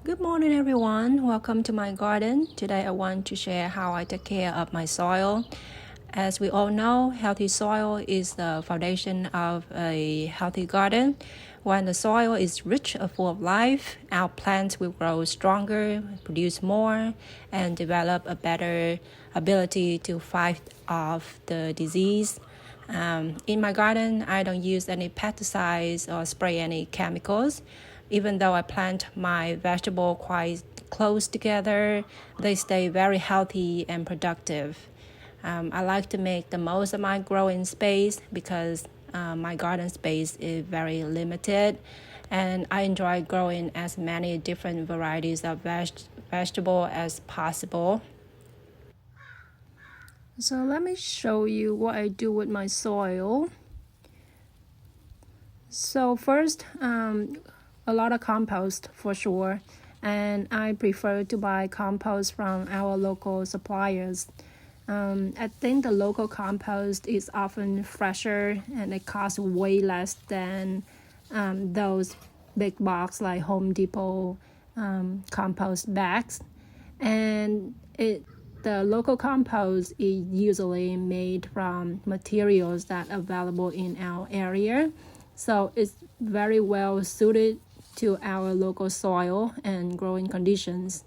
Good morning, everyone. Welcome to my garden. Today, I want to share how I take care of my soil. As we all know, healthy soil is the foundation of a healthy garden. When the soil is rich and full of life, our plants will grow stronger, produce more, and develop a better ability to fight off the disease. In my garden, I don't use any pesticides or spray any chemicals. Even though I plant my vegetable quite close together, they stay very healthy and productive. I like to make the most of my growing space because my garden space is very limited, and I enjoy growing as many different varieties of vegetable as possible. So let me show you what I do with my soil. So first, a lot of compost for sure, and I prefer to buy compost from our local suppliers. I think the local compost is often fresher and it costs way less than those big box like Home Depot compost bags. And the local compost is usually made from materials that are available in our area. So it's very well suited to our local soil and growing conditions.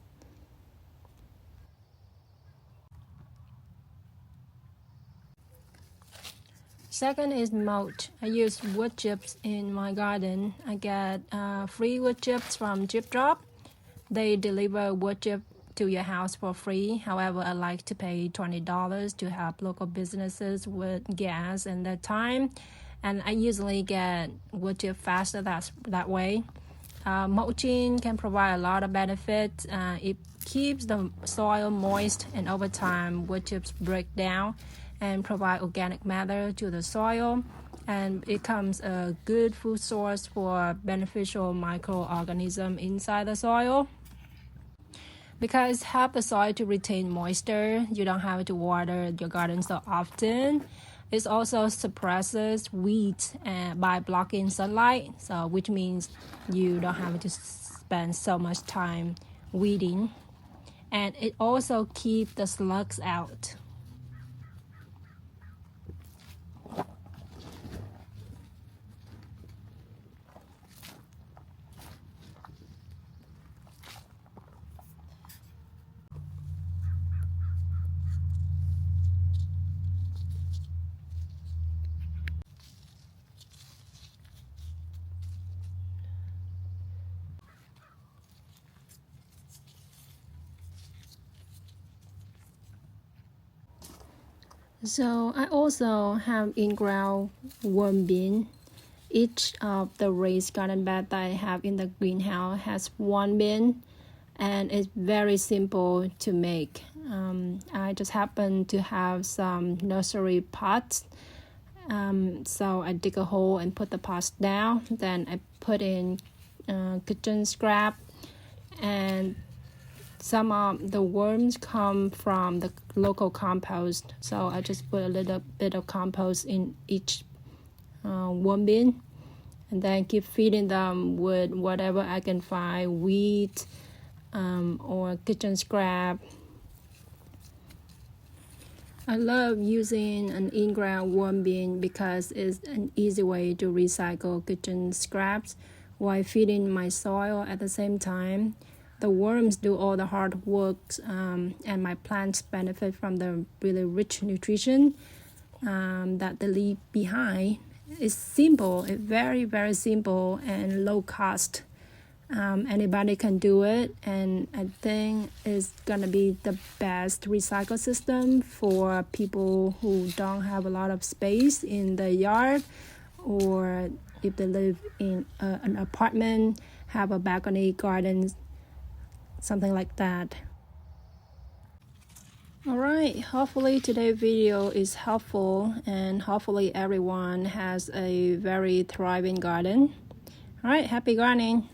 Second is mulch. I use wood chips in my garden. I get free wood chips from Chip Drop. They deliver wood chip to your house for free. However, I like to pay $20 to help local businesses with gas and their time. And I usually get wood chip faster that way. Mulching can provide a lot of benefits. It keeps the soil moist, and over time, wood chips break down and provide organic matter to the soil, and it becomes a good food source for beneficial microorganisms inside the soil. Because help the soil to retain moisture, you don't have to water your garden so often. It also suppresses weeds by blocking sunlight, so which means you don't have to spend so much time weeding. And it also keeps the slugs out. So I also have in-ground worm bin. Each of the raised garden bed that I have in the greenhouse has one bin, and it's very simple to make. I just happen to have some nursery pots. So I dig a hole and put the pots down. Then I put in kitchen scrap, and some of the worms come from the local compost. So I just put a little bit of compost in each worm bin, and then keep feeding them with whatever I can find, wheat or kitchen scrap. I love using an in-ground worm bin because it's an easy way to recycle kitchen scraps while feeding my soil at the same time. The worms do all the hard work, and my plants benefit from the really rich nutrition that they leave behind. It's simple, it's very, very simple and low cost. Anybody can do it, and I think it's gonna be the best recycle system for people who don't have a lot of space in the yard, or if they live in an apartment, have a balcony garden, something like that. Alright, hopefully today's video is helpful, and hopefully everyone has a very thriving garden. Alright, happy gardening!